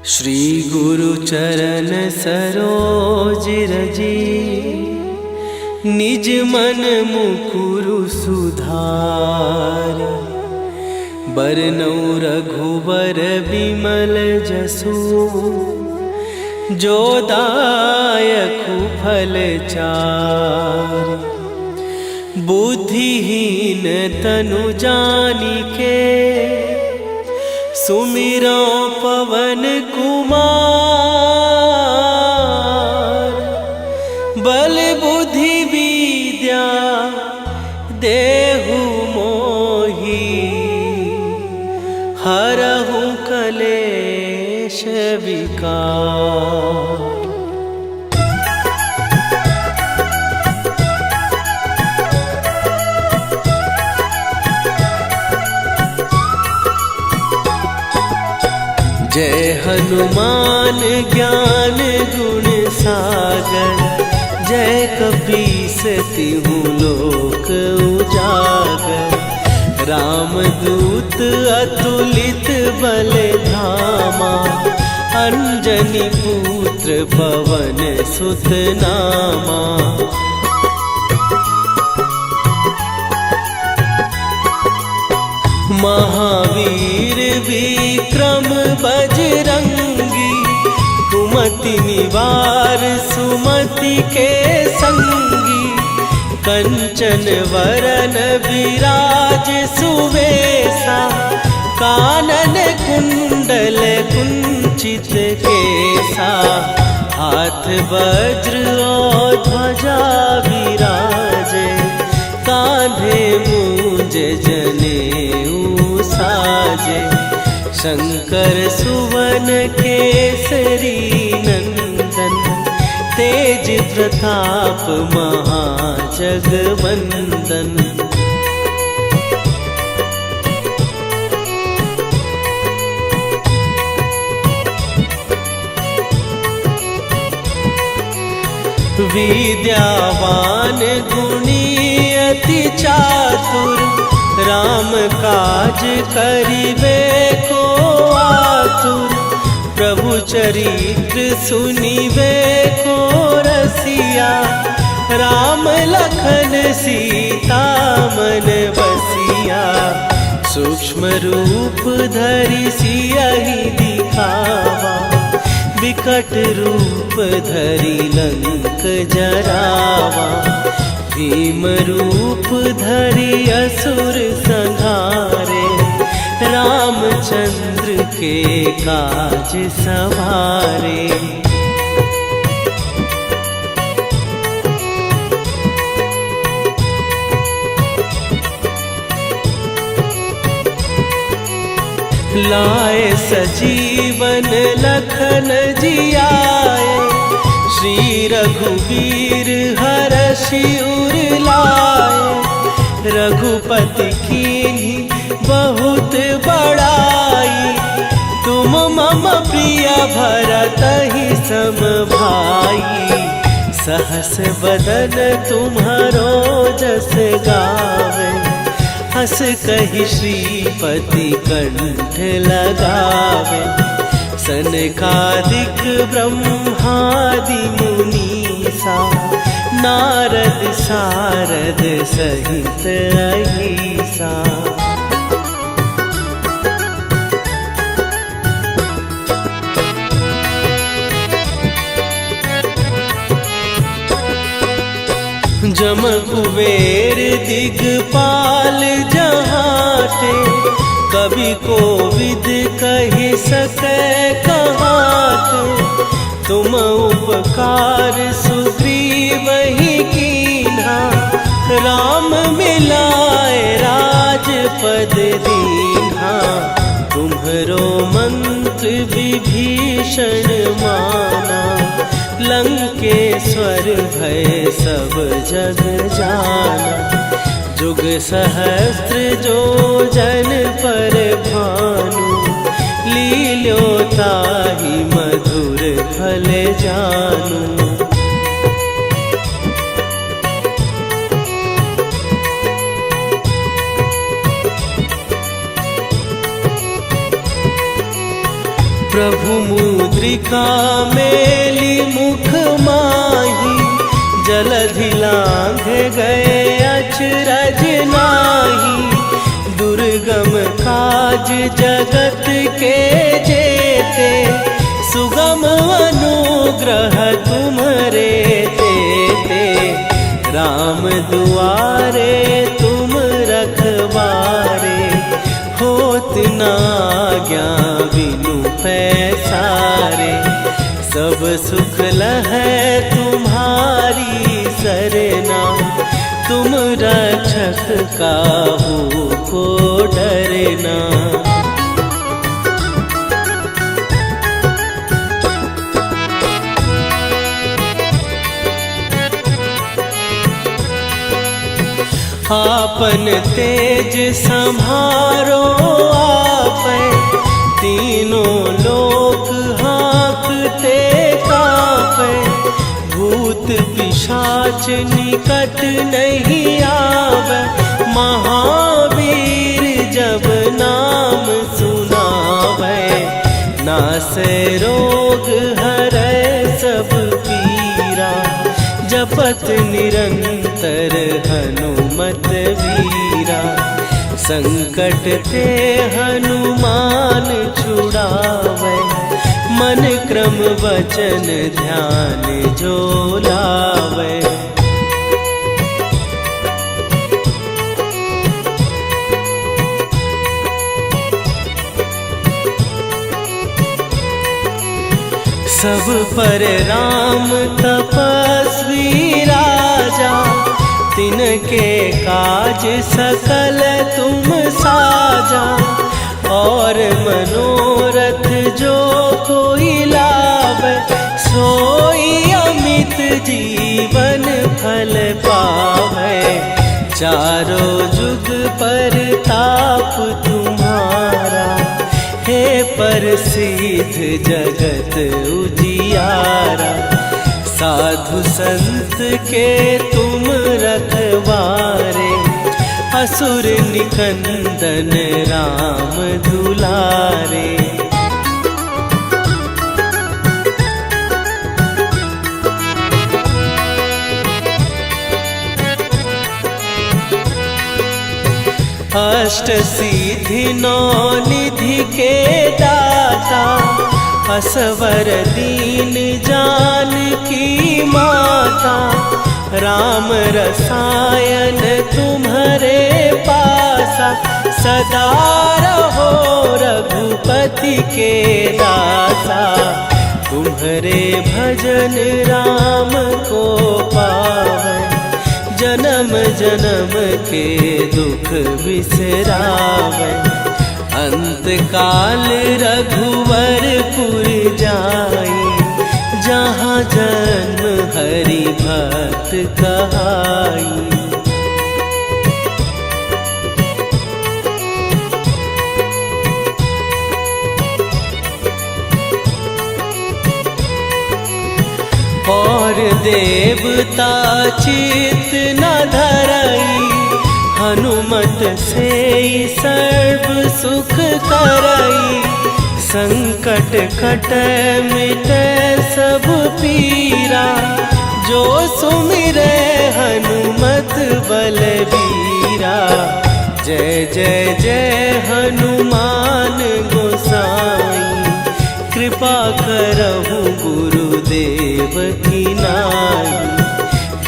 श्री गुरु चरण सरोज रजी, निज मन मुकुरु सुधार। बरनौ रघुबर बिमल जसु, जो दायकु फल चार। बुद्धिहीन तनु जानिके, सुमिरो पवन कुमार। बल बुद्धि विद्या देहु मोहि, हरहु कलेश विकार। जय हनुमान ज्ञान गुण सागर, जय कपीस तिहु लोक उजागर। रामदूत अतुलित बल धामा, अंजनी पुत्र पवन सुत नामा। महावीर विक्रम बजरंगी, कुमति निवार सुमति के संगी। कंचन वरन विराज सुवेशा, कानन कुंडल कुंचित केसा। हाथ वज्र और ध्वजा विराजे, कांधे मूंज जनेऊ साजे। शंकर सुवन केसरी नंदन, तेज प्रताप महाजगवंदन। विद्यावान गुणी अति चातुर, राम काज करिबे को आतुर। प्रभु चरित्र सुनिबे को रसिया, राम लखन सीता मन बसिया। सूक्ष्म रूप धरि सियहि दिखावा, विकट रूप धरि लंक जरावा। भीम रूप धरि असुर संहारे, रामचंद्र के काज सवारे। लाए सजीवन लखन जियाए, श्री रघुवीर हरषि उर लाए। रघुपति कीन्ही बहुत बड़ाई, तुम मम प्रिय भरतहि सम भाई। सहस बदन तुम्हारो जस गावे, हस कहि श्रीपति कंठ लगावे। सनकादिक ब्रह्मादि मुनीसा, नारद सारद सहित अहिसा। जम कुबेर दिगपाल जहाते, कवि कोविद कहि सकै कहाते। तुम उपकार सुग्रीवहि कीन्हा, राम मिलाए राजपद दीन्हा। तुम्हरो मंत्र विभीषण माना, लंकेश्वर भय सब जग जाना। जुग सहस्त्र जो जन पर भानु, लील्यो ताहि मधुर फल जानू। प्रभु मुद्रिका मेली मुख माही, जलधि लांघ गए अचरज नाही। दुर्गम काज जगत के जेते, सुगम अनुग्रह तुम्हारे तेते। राम दुआरे तुम रखवारे, होत ना आज्ञा बिनु पैसारे। सब सुख लहै तुम्हारी सरना, तुम रक्षक काहू को डरना। आपन तेज संभारो आपै, तीनों लोक हाँकते कापै। भूत पिशाच निकट नहीं आवे, महावीर जब नाम सुनावे। नासै रोग हरै सब पीरा, जपत निरंतर हनुमत वीरा। संकट ते हनुमान छुड़ावे, मन क्रम वचन ध्यान जो लावे। सब पर राम तपस्वी राजा, तिनके काज सकल तुम साजा। और मनोरथ जो कोई लावे, सोई अमित जीवन फल पावे। चारों जुग पर ताप तुम्हारा, हे प्रसिद्ध जगत उजियारा। साधु संत के तुम रखवारे, असुर निकंदन राम दुलारे। अष्ट सिद्धि नौ निधि के दाता, असवर दीन जानकी माता। राम रसायन तुम्हारे पासा, सदा रहो रघुपति के दासा। तुम्हारे भजन राम को पावे, जन्म जन्म के दुख बिसरावे। अंत काल रघुवरपुर जाई, जहाँ जन्म हरि भक्त कहाई। और देवता चित न धरई, हनुमत से सर्व सुख करई। संकट कटै मिटै सब पीरा, जो सुमिरै हनुमत बलबीरा। जय जय जय हनुमान गोसाई, कृपा करहु गुरुदेव की नाई।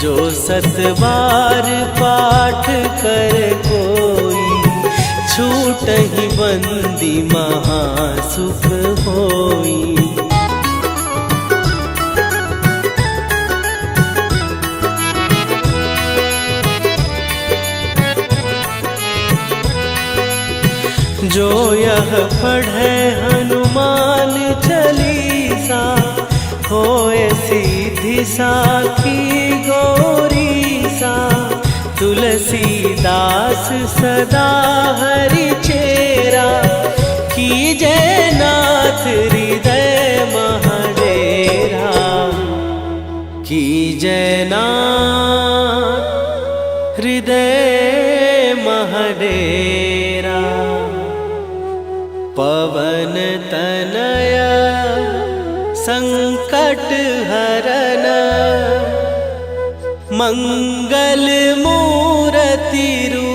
जो सत बार पाठ कर कोई, छूटहि बंदी महासुख होई। जो यह पढ़े हनुमान चालीसा, होए सीधी साखी गौरीसा। तुलसीदास सदा हरि चेरा, कीजय नाथ हृदय महडेरा। कीजय नाथ हृदय महडेरा। पवन तनय संकट हरन मंगल मूर्ति रूप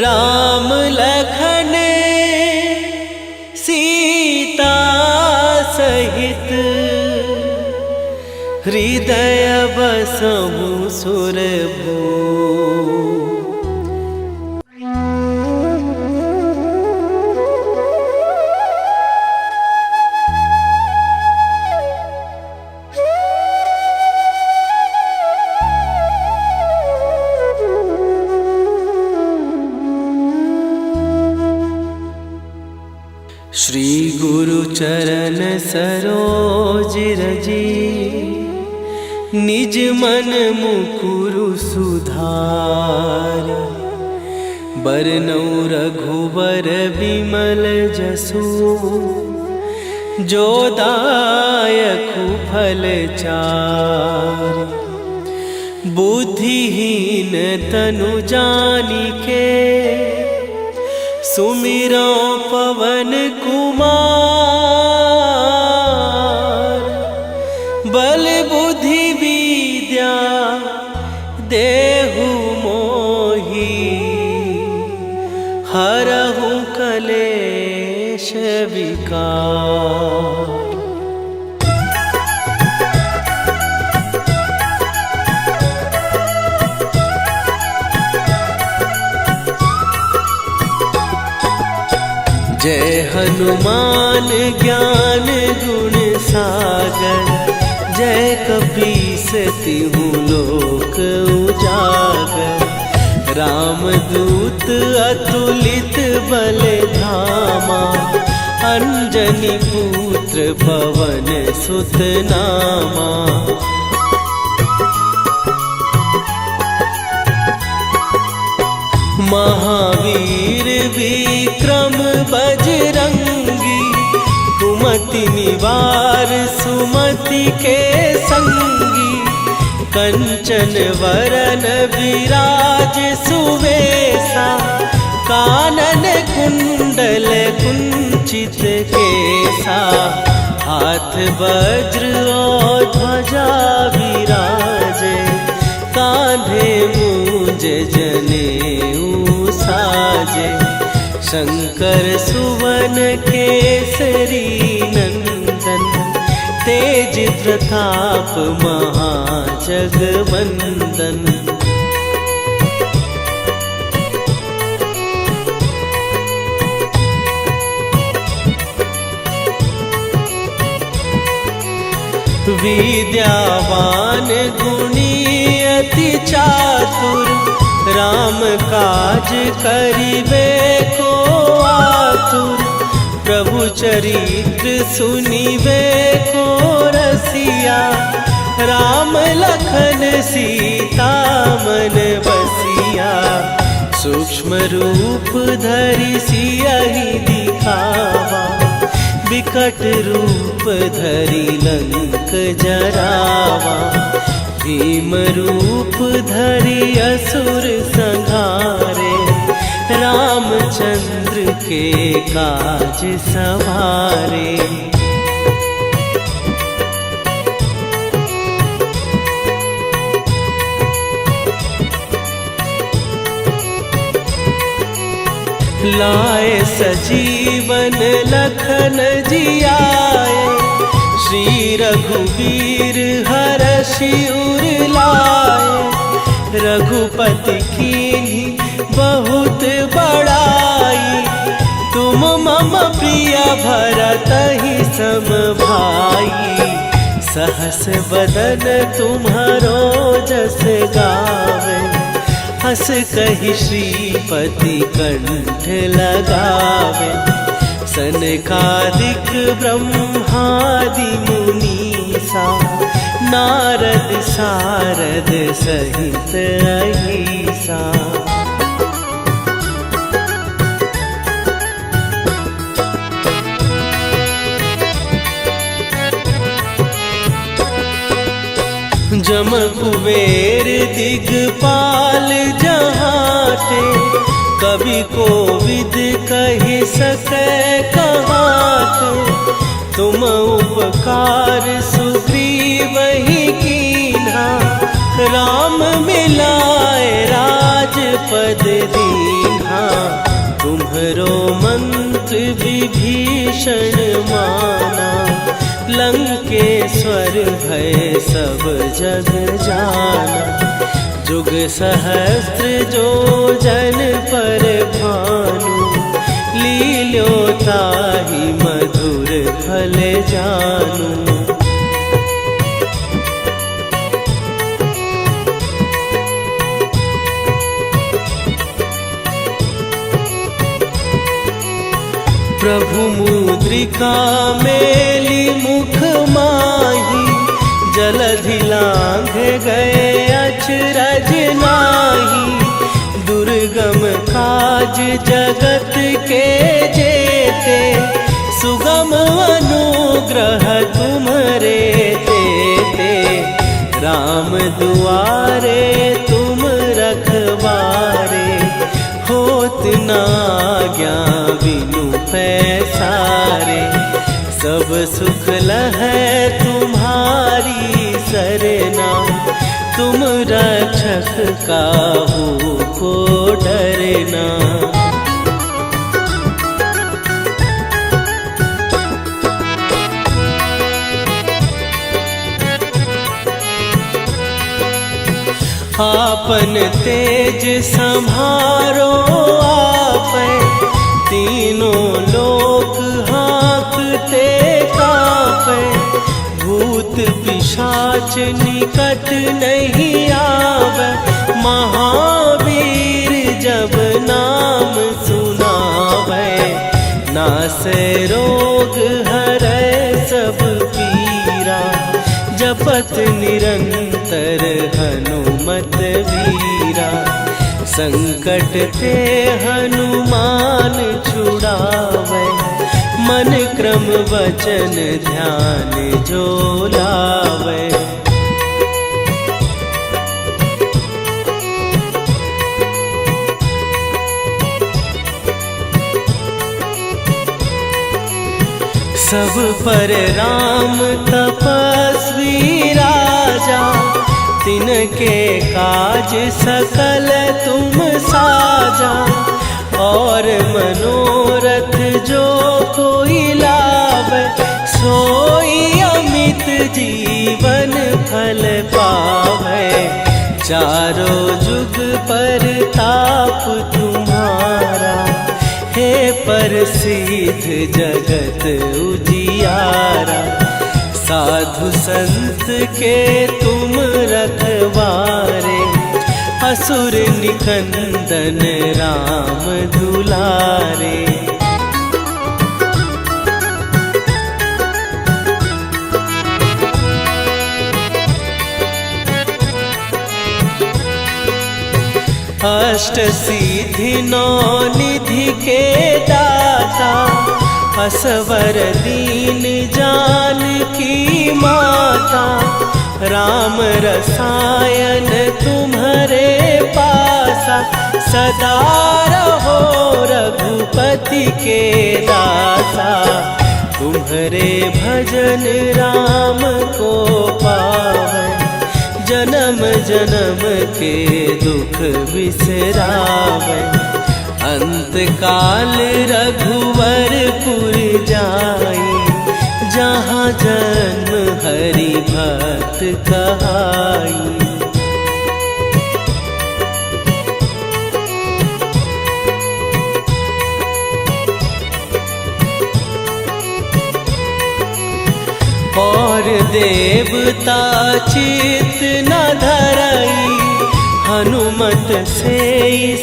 राम लखन सीता सहित हृदय बसहु सुरभू। श्री गुरु चरण सरोज रजी निज मन मुकुरु सुधार। बरनउँ रघुबर बिमल जसु जो दायकु फल चार। बुद्धिहीन तनु जानिके सुमिरो पवन कुमार। बल बुद्धि विद्या देहु मोहि हरहु कलेश विकार। जय हनुमान ज्ञान गुण सागर। जय कपीस तिहु लोक उजागर। रामदूत अतुलित बल धामा। अंजनी पुत्र पवन सुत नामा। महावीर विक्रम बजरंगी। कुमति निवार सुमति के संगी। कंचन वरन विराज सुवेशा। कानन कुंडल कुंचित केसा। हाथ वज्र और ध्वजा विराजे। कांधे मूंज जनेऊ साजे। शंकर सुवन केसरी नंदन। तेज प्रताप महाजगवंदन। विद्यावान गुणी अति चातुर। राम काज करिबे को आतुर। प्रभु चरित्र सुनिबे को रसिया। राम लखन सीता मन बसिया। सूक्ष्म रूप धरि सियहि दिखावा। विकट रूप धरि लंक जरावा। भीम रूप धरि असुर संहारे। रामचंद्र के काज सवारे। लाए सजीवन लखन जियाए। श्री रघुवीर हरषि उर लाए। रघुपति कीन्ही बहुत बड़ाई। तुम मम प्रिय भरतहि सम भाई। सहस बदन तुम्हारो जस गावे। हस कहि श्रीपति कंठ लगावे। सनकादिक ब्रह्मादि मुनीसा। नारद सारद सहित अहिसा। जम कुबेर दिगपाल जहाते। कवि कोविद कहि सकै कहाते। तुम उपकार सुग्रीव ही कीन्हा, राम मिलाए राजपद दीन्हा। तुम्हरो मंत्र विभीषण माना, लंकेश्वर भय सब जग जाना। जुग सहस्त्र जो जन पर भानु, लील्यो ताहि मधुर फल जानू। प्रभु मुद्रिका मेली मुख माही, जलधि लांघ गए अचरज नाही। दुर्गम काज जगत के जेते, सुगम अनुग्रह तुम्हरे तेते। राम दुआरे तुम रखवारे, होत न आज्ञा बिनु पैसारे। सब सुख लहै तुम्हारी सरना, तुम रक्षक काहू को डरना। आपन तेज संभारो आपै, तीनों लोक हाँकते कापै। भूत पिशाच निकट नहीं आवे, महावीर जब नाम सुनावे। नासै रोग हरै सब पीरा, जपत निरंतर हनुमत वीरा। संकट ते हनुमान छुड़ावे, मन क्रम वचन ध्यान जो लावे। सब पर राम तपस्वी राजा, तिनके काज सकल तुम साजा। और मनोरथ जो कोई लावे, सोई अमित जीवन फल पावे। चारों जुग पर ताप तुम्हारा, हे प्रसिद्ध जगत उजियारा। साधु संत के तुम रखवारे, असुर निकंदन राम दुलारे। अष्ट सिद्धि नौ निधि के दाता, असवर दीन जानकी माता। राम रसायन तुम्हारे पासा, सदा रहो रघुपति के दासा। तुम्हारे भजन राम को पावे, जन्म जन्म के दुख बिसरावे। अंत काल रघुवरपुर जाई, जहाँ जन्म हरि भक्त कहाई। और देवता चित न धरई, हनुमत से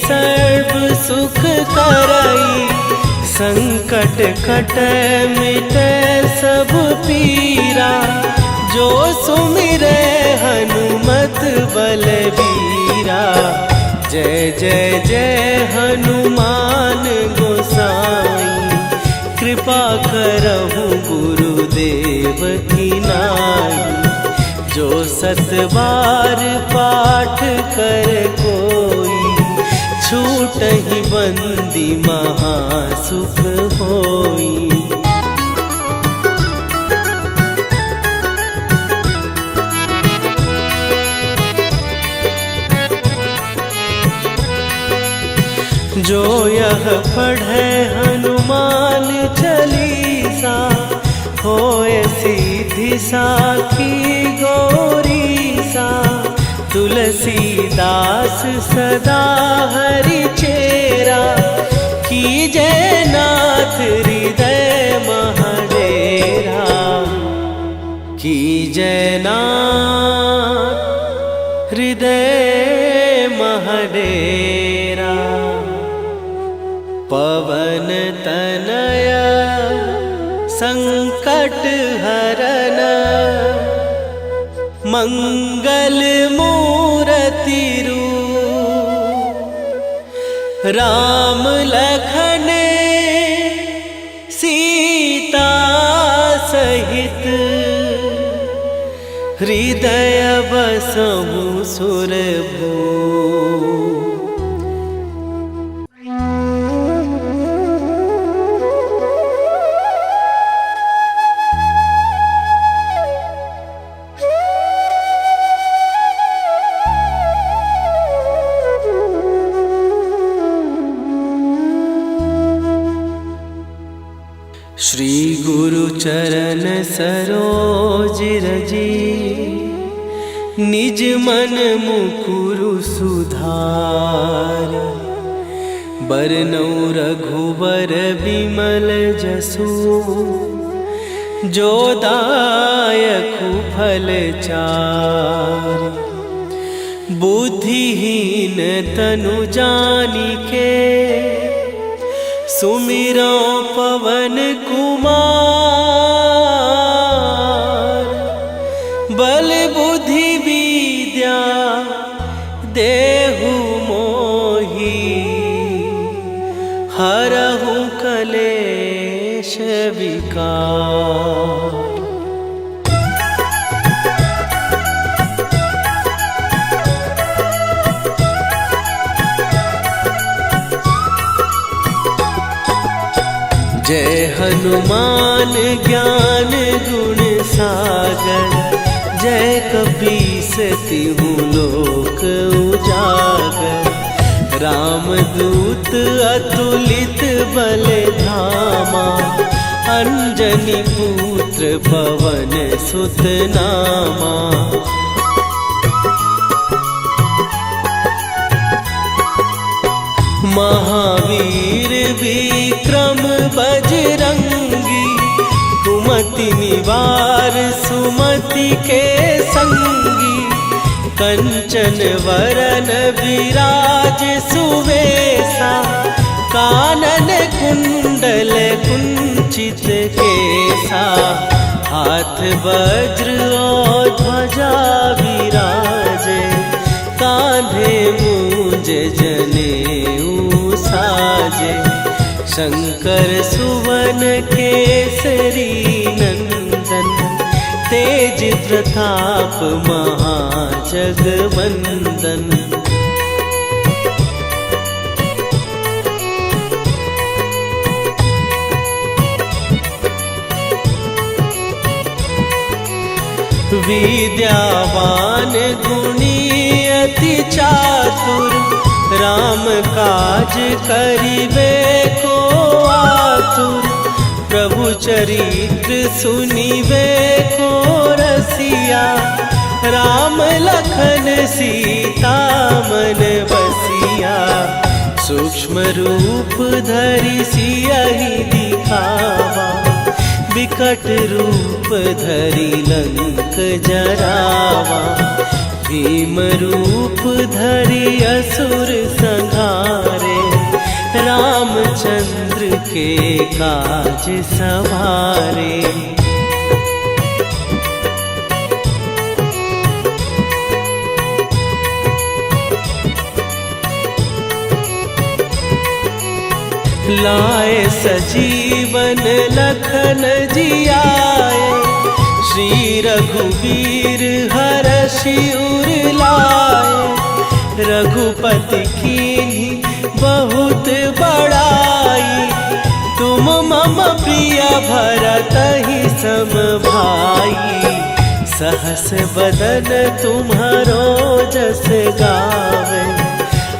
सर्व सुख करई। संकट कटै मिटै सब पीरा, जो सुमिरै हनुमत बलबीरा। जय जय जय हनुमान गोसाई, कृपा करहु गुरुदेव की नाई। जो सत बार पाठ कर कोई, छूटहि बंदी महासुख होई। जो यह पढ़े हनुमान चालीसा, होए सीधी साखी गौरी सा। तुलसीदास सदा हरि चेरा, कीजय नाथ हृदय महडेरा। कीजय नाथ हृदय महडेरा। पवन तनय संकट हरन, मंगल मूरति रूप। राम लखन सीता सहित, हृदय बसहु सुरभूप। श्री गुरु चरण सरोज रजी, निज मन मुकुरु सुधार। बरनउँ रघुबर बिमल जसु, जो दायकु फल चारि। बुद्धिहीन तनु जानिके, सुमिरो पवन कुमार। बल बुद्धि विद्या देहु मोहि, हरहु कलेश विकार। जय हनुमान ज्ञान गुण सागर, जय कपीस तिहु लोक उजागर। रामदूत अतुलित बल धामा, अंजनी पुत्र पवन सुत नामा। महावीर विक्रम बजरंगी, कुमति निवार सुमति के संगी। कंचन वरन विराज सुवेशा, कानन कुंडल कुंचित केसा। हाथ वज्र और ध्वजा विराजे, कांधे मूंज जनेऊ साजे। शंकर सुवन केसरी नंदन, तेज प्रताप महाजगवंदन। विद्यावान गुणी अति चातुर, राम काज करिबे को आतुर। प्रभु चरित्र सुनिबे को रसिया, राम लखन सीता मन बसिया। सूक्ष्म रूप धरि सियहि दिखावा, विकट रूप धरि लंक जरावा। भीम रूप धरि असुर संहारे, रामचंद्र के काज सवारे। लाए सजीवन लखन जियाए, श्री रघुवीर हरषि उर लाए। रघुपति कीन्ही बहुत बड़ाई, तुम मम प्रिय भरतहि सम भाई। सहस बदन तुम्हारो जस गावे,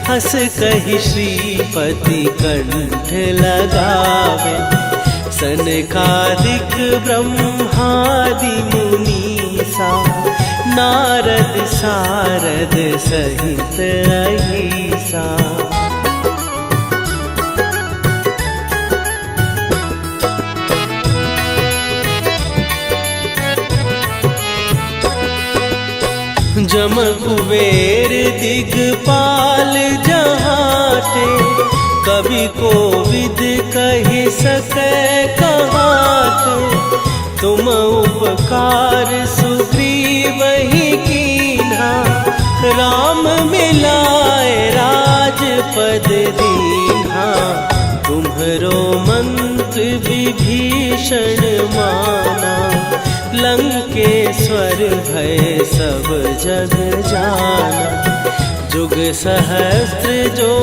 हंस कही श्रीपति कंठ लगावे। सनकादिक ब्रह्मादि मुनीसा नारद सारद सहित अहिसा। जम कुबेर दिगपाल जहाते, कवि कोविद कहि सकै कहाते। तुम उपकार सुग्रीव ही कीन्हा, राम मिलाए राजपद दीन्हा। तुम्हरो मंत्र विभीषण माना, लंकेश्वर भय सब जग जाना। जुग सहस्त्र जो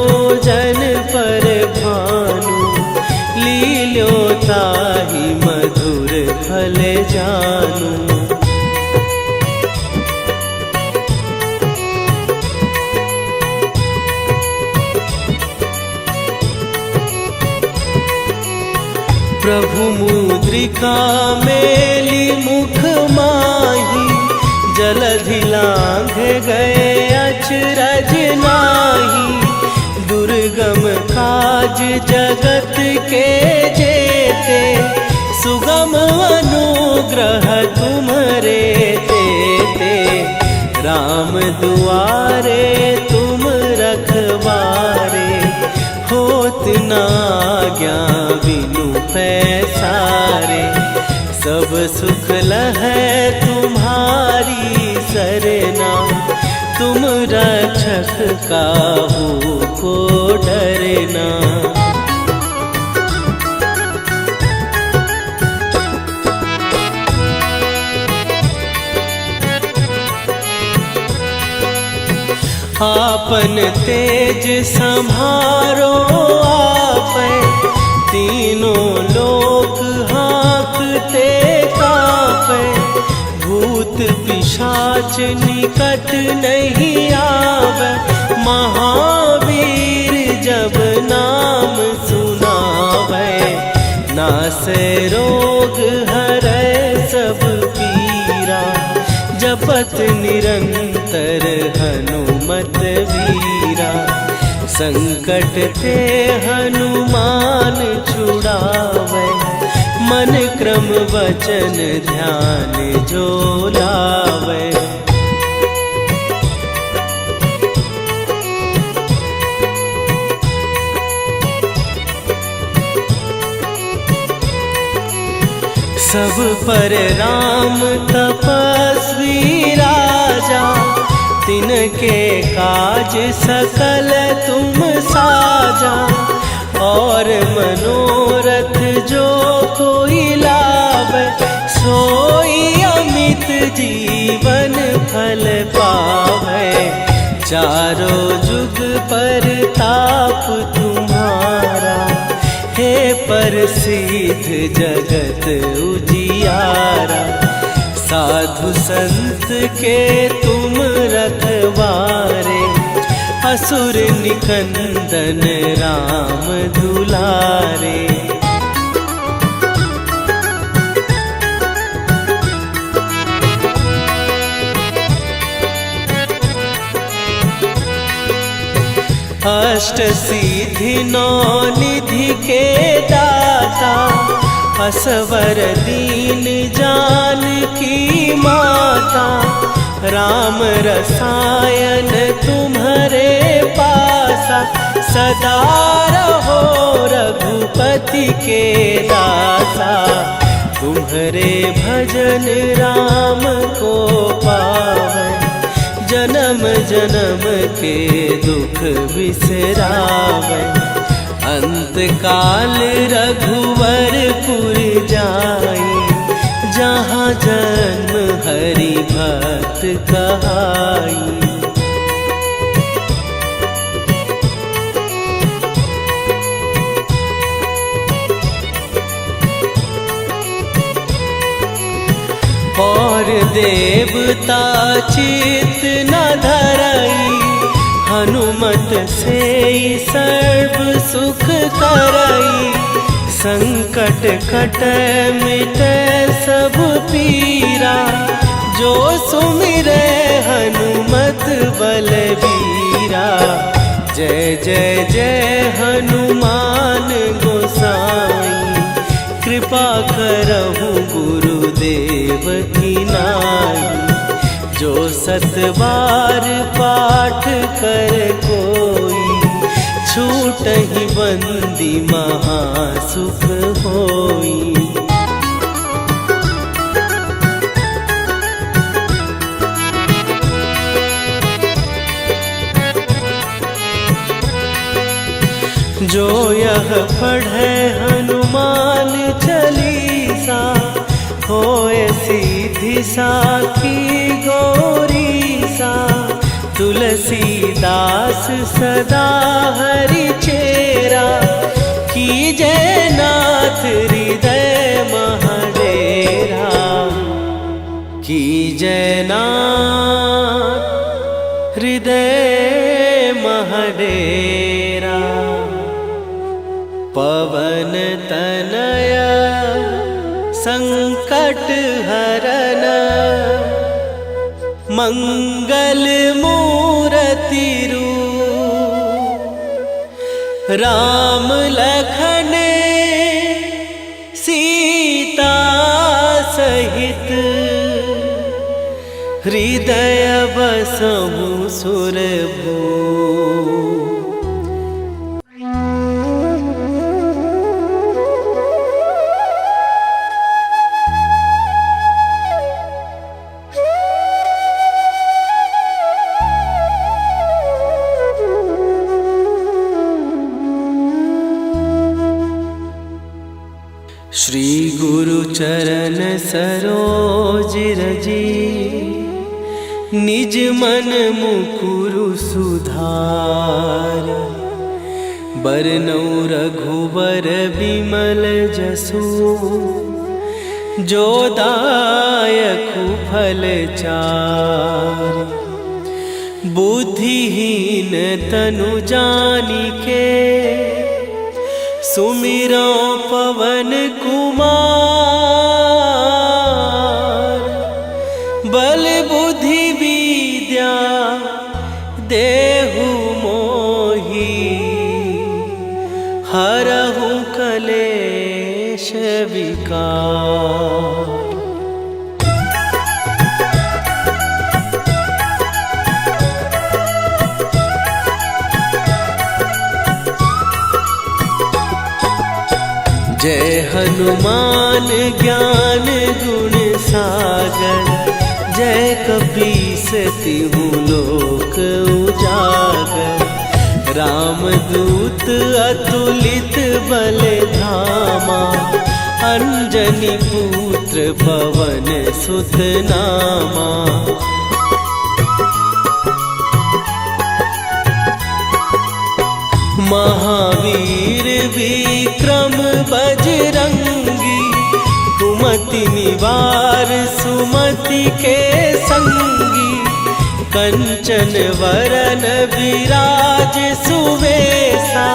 जन पर भानु, लील्यो ताहि मधुर फल जानू। प्रभु मुद्रिका मेली मुख माही, जलधि लांघ गए अचरज नाही। दुर्गम काज जगत के जेते, सुगम अनुग्रह तुम्हरे तेते। राम दुआरे तुम रखवारे, होत न आज्ञा बिनु पैसारे। सब सुख लहै तुम्हारी सरना, तुम रक्षक काहू को डरना। आपन तेज संभारो आपै, तीनों लोक हाँकते कापै। भूत पिशाच निकट नहीं आवे, महावीर जब नाम सुनावे। नासै रोग हरै सब पीरा, जपत निरंतर हनुमत वीरा। संकट ते हनुमान छुड़ावे, मन क्रम वचन ध्यान जो लावे। सब पर राम तपस्वी राजा, तिनके काज सकल तुम साजा। और मनोरथ जो कोई लावे, सोई अमित जीवन फल पावे। चारों जुग पर ताप तुम्हारा, हे प्रसिद्ध जगत उजियारा। साधु संत के तुम रखवारे, असुर निकंदन राम दुलारे। अष्ट सिद्धि नौ निधि के दाता, असवर दीन जानकी माता। राम रसायन तुम्हारे पासा, सदा रहो रघुपति के दासा। तुम्हारे भजन राम को पावै, जन्म जन्म के दुख बिसरावै। अंत काल रघुवरपुर जाई, जहाँ जन्म हरि भक्त कहाई। और देवता चित न धरई, हनुमत से सर्व सुख करई, संकट कटै मिटै सब पीरा। जो सुमिरै हनुमत बलबीरा, जय जय जय हनुमान गोसाई। कृपा करहु गुरुदेव की नाई, जो सत बार पाठ कर कोई, छूटहि बंदी महासुख होई। जो यह पढ़े हनुमान चालीसा, होए सीधी साखी गौरीसा। तुलसीदास सदा हरि चेरा, कीजय नाथ हृदय महडेरा। कीजय नाथ हृदय महडेरा। पवन तनया संकट हरन, मंगल मूरति रूप। राम लखन सीता सहित, हृदय बसहु सुरभूप। श्री गुरु चरण सरोज रजी, निज मन मुकुरु सुधार। बरनौ रघुबर बिमल जसु, जो दायकु फल चार। बुद्धिहीन तनु जानिके, सुमिरो पवन कुमार। बल बुद्धि विद्या देहु मोहि, हरहु कलेश विकार। जय हनुमान ज्ञान गुण सागर, जय कपीस तिहु लोक उजागर। रामदूत अतुलित बल धामा, अंजनी पुत्र पवन सुत नामा। महावीर विक्रम बजरंगी, कुमति निवार सुमति के संगी। कंचन वरन विराज सुवेशा,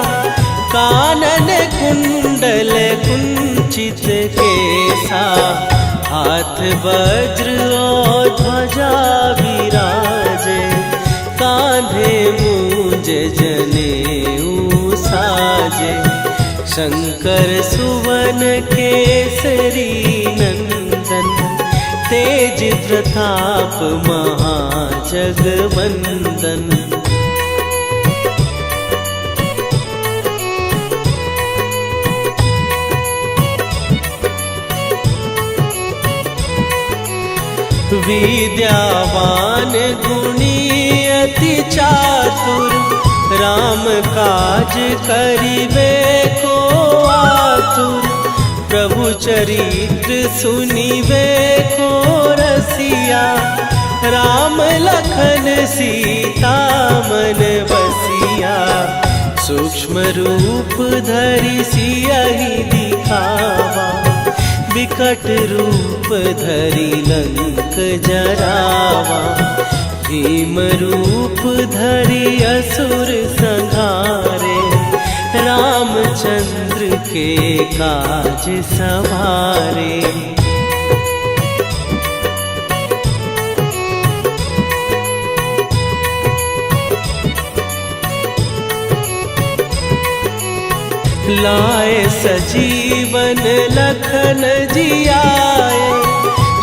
कानन कुंडल कुंचित केसा। हाथ वज्र और ध्वजा विराजे, कांधे मूंज जनेऊ साजे। शंकर सुवन केसरी नंदन, तेज प्रताप महाजगवंदन। विद्यावान गुणी अति चातुर, राम काज करिबे को आतुर। प्रभु चरित्र सुनिबे को रसिया, राम लखन सीता मन बसिया। सूक्ष्म रूप धरि सियहि दिखावा, विकट रूप धरि लंक जरावा। भीम रूप धरि असुर संहारे, रामचंद्र के काज सवारे। लाए सजीवन लखन जियाए,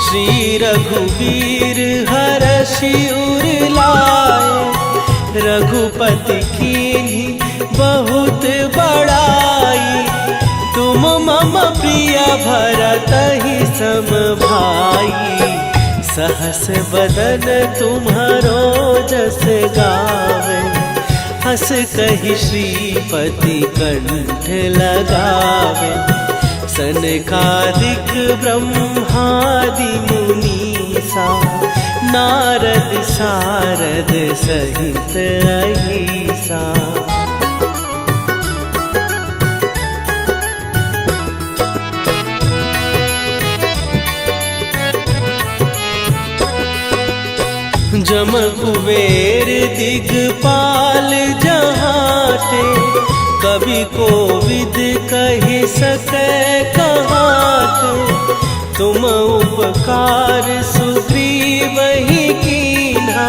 श्री रघुवीर हरषि उर लाए। रघुपति कीन्ही बहुत बड़ाई, तुम मम प्रिय भरतहि सम भाई। सहस बदन तुम्हारो जस गावे, हस कहि श्रीपति कंठ लगावे। सनकादिक ब्रह्मादि मुनीसा, नारद सारद सहित अहिसा। जम कुबेर दिगपाल जहाते, कवि कोविद कहि सकै कहाते। तुम उपकार सुग्रीवहि कीन्हा,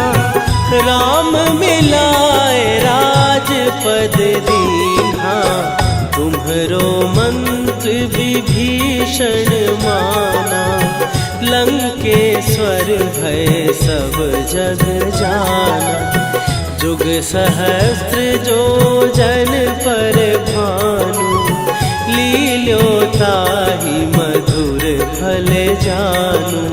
राम मिलाए राजपद दीन्हा। तुम्हरो मंत्र विभीषण माना, लंकेश्वर भय सब जग जाना। जुग सहस्त्र जो जन पर भानु, लील्यो ताहि मधुर फल जानू।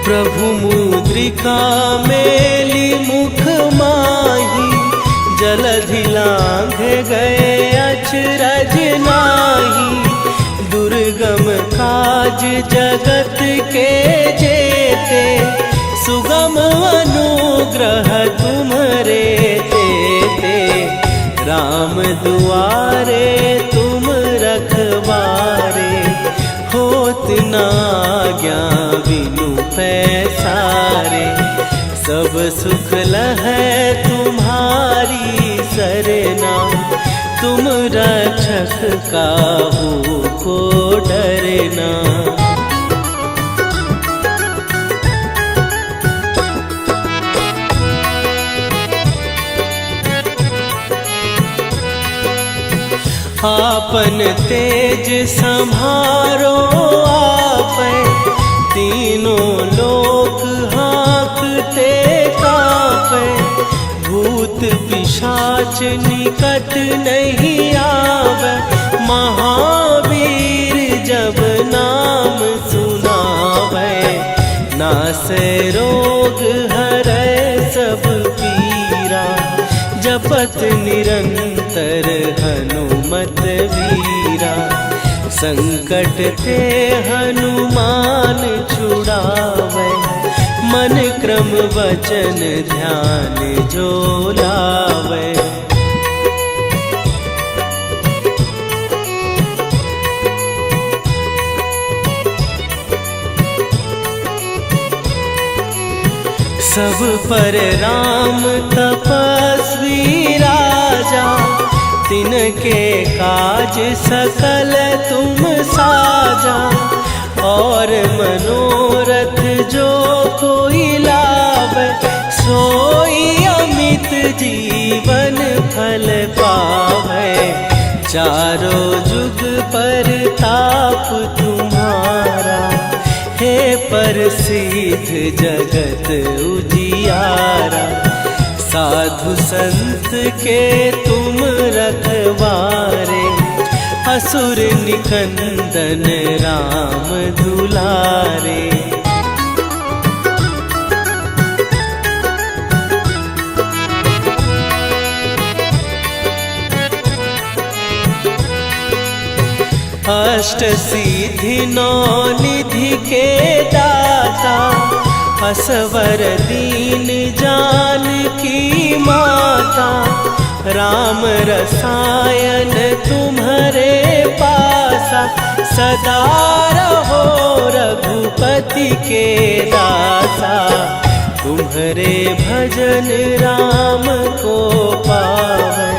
प्रभु मुद्रिका मेली मुख माही, जलधि लांघ गए अचरज नाही। दुर्गम काज जगत के जेते, सुगम अनुग्रह तुम्हरे तेते। राम दुआरे तुम रखवारे, होत न आज्ञा बिनु पैसारे। सब सुख लहै तुम्हारी सरना, तुम रक्षक काहू को डरना। आपन तेज संभारो आपै, तीनों लोक हाँकते कांपै। भूत पिशाच निकट नहीं आवे, महावीर जब नाम सुनावे। नासै रोग हरै सब पीरा, जपत निरंतर हनुमत वीरा। संकट ते हनुमान छुड़ावे, मन क्रम वचन ध्यान जो लावे। सब पर राम तपस्वी राजा, तिनके काज सकल तुम साजा। और मनोरथ जो कोई लावे, सोई अमित जीवन फल पावे। चारों जुग पर ताप तुम्हारा, हे प्रसिद्ध जगत उजियारा। साधु संत के तुम रखवारे, असुर निकंदन राम दुलारे। अष्ट सिद्धि नौ निधि के दाता, असवर दीन जानकी माता। राम रसायन तुम्हारे पासा, सदा रहो रघुपति के दासा। तुम्हारे भजन राम को पावै,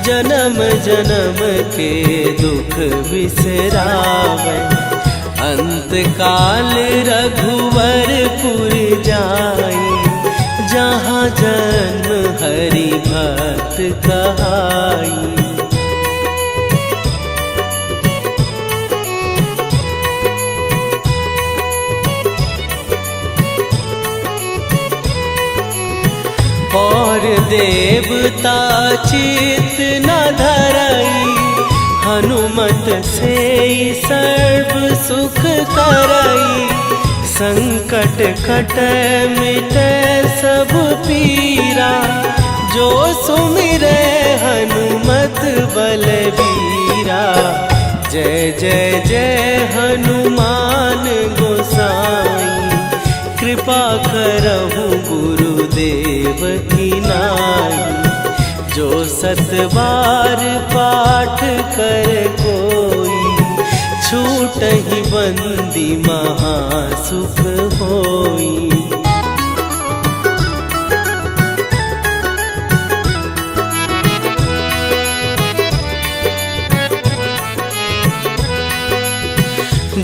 जन्म जन्म के दुख बिसरावै। अंत काल रघुवरपुर जाई, जहाँ जन्म हरि भक्त कहाई। और देवता चित न धरई, हनुमत से सर्व सुख करई। संकट कटै मिटै सब पीरा, जो सुमिरै हनुमत बलबीरा। जय जय जय हनुमान गोसाई, कृपा करहु गुरुदेव की नाई। जो सत बार पाठ कर कोई, छूटहि बंदी महासुख होई।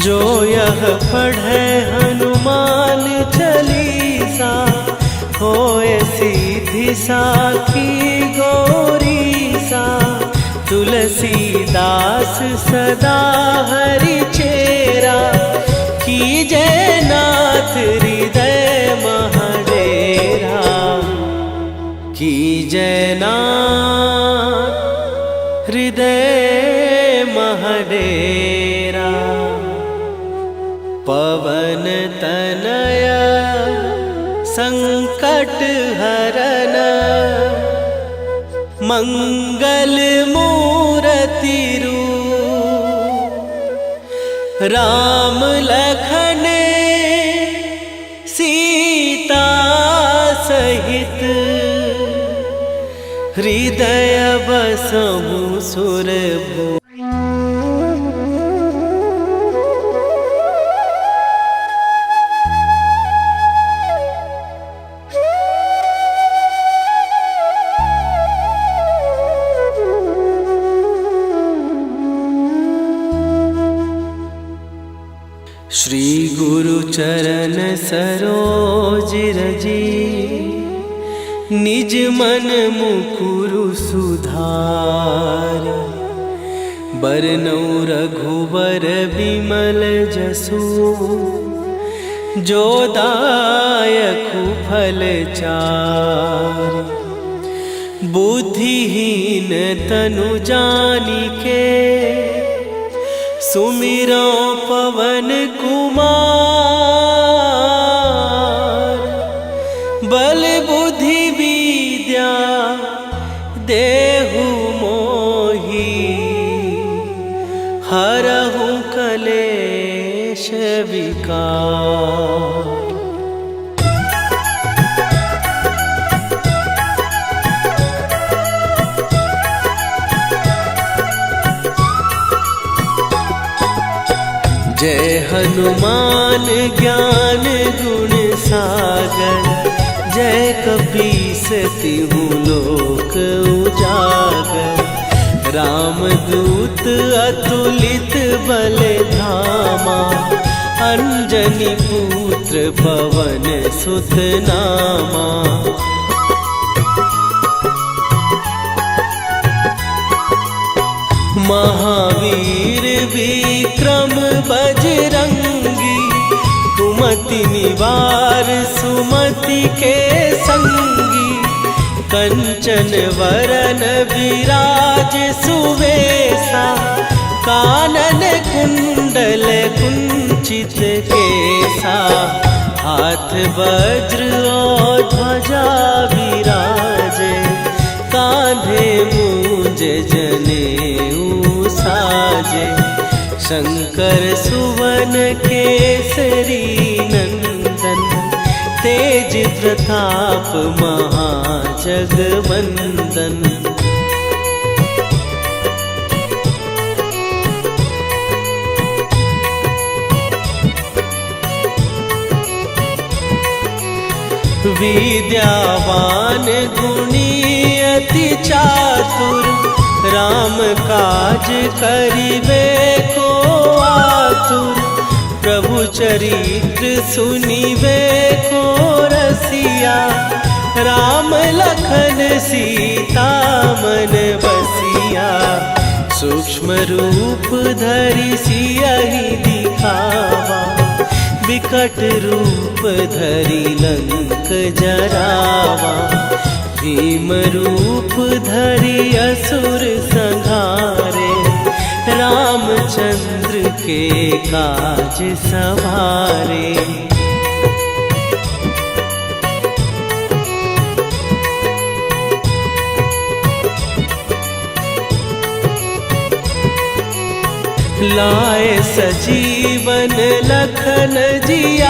जो यह पढ़े हनुमान चालीसा, होए सीधी साखी गौरीसा। तुलसीदास सदा हरि चेरा, कीजै नाथ हृदय महडेरा। कीजै नाथ हृदय महडेरा। पवन तनय संकट हरन, मंगल मूरति रूप। राम लखन सीता सहित, हृदय बसहु सुरभूप। श्री गुरु चरण सरोज रजी, निज मन मुकुरु सुधार। बरनउँ रघुवर बिमल जसु, जो दायकु फल चार। बुद्धिहीन तनु जानिके, सुमिरो पवन कुमार। बल बुद्धि विद्या देहु मोहि, हरहु कलेश विकार। जय हनुमान ज्ञान गुण सागर, जय कपीस तिहु लोक उजागर। रामदूत अतुलित बल धामा, अंजनी पुत्र पवन सुत नामा। महावीर विक्रम बजरंगी, कुमति निवार सुमति के संगी। कंचन वरन विराज सुवेशा, कानन कुंडल कुंचित केसा। हाथ वज्र और ध्वजा विराजे, कांधे मूंज जनेऊ साजे। शंकर सुवन केसरी नंदन, तेज प्रताप महाजगवंदन। विद्यावान गुणी अति चातुर, राम काज करिबे को आतुर। प्रभु चरित्र सुनिबे को रसिया, राम लखन सीता मन बसिया। सूक्ष्म रूप धरि सियहि दिखावा, विकट रूप धरि लंक जरावा। भीम रूप धरि असुर संहारे, रामचंद्र के काज सवारे। लाए सजीवन लखन जिया,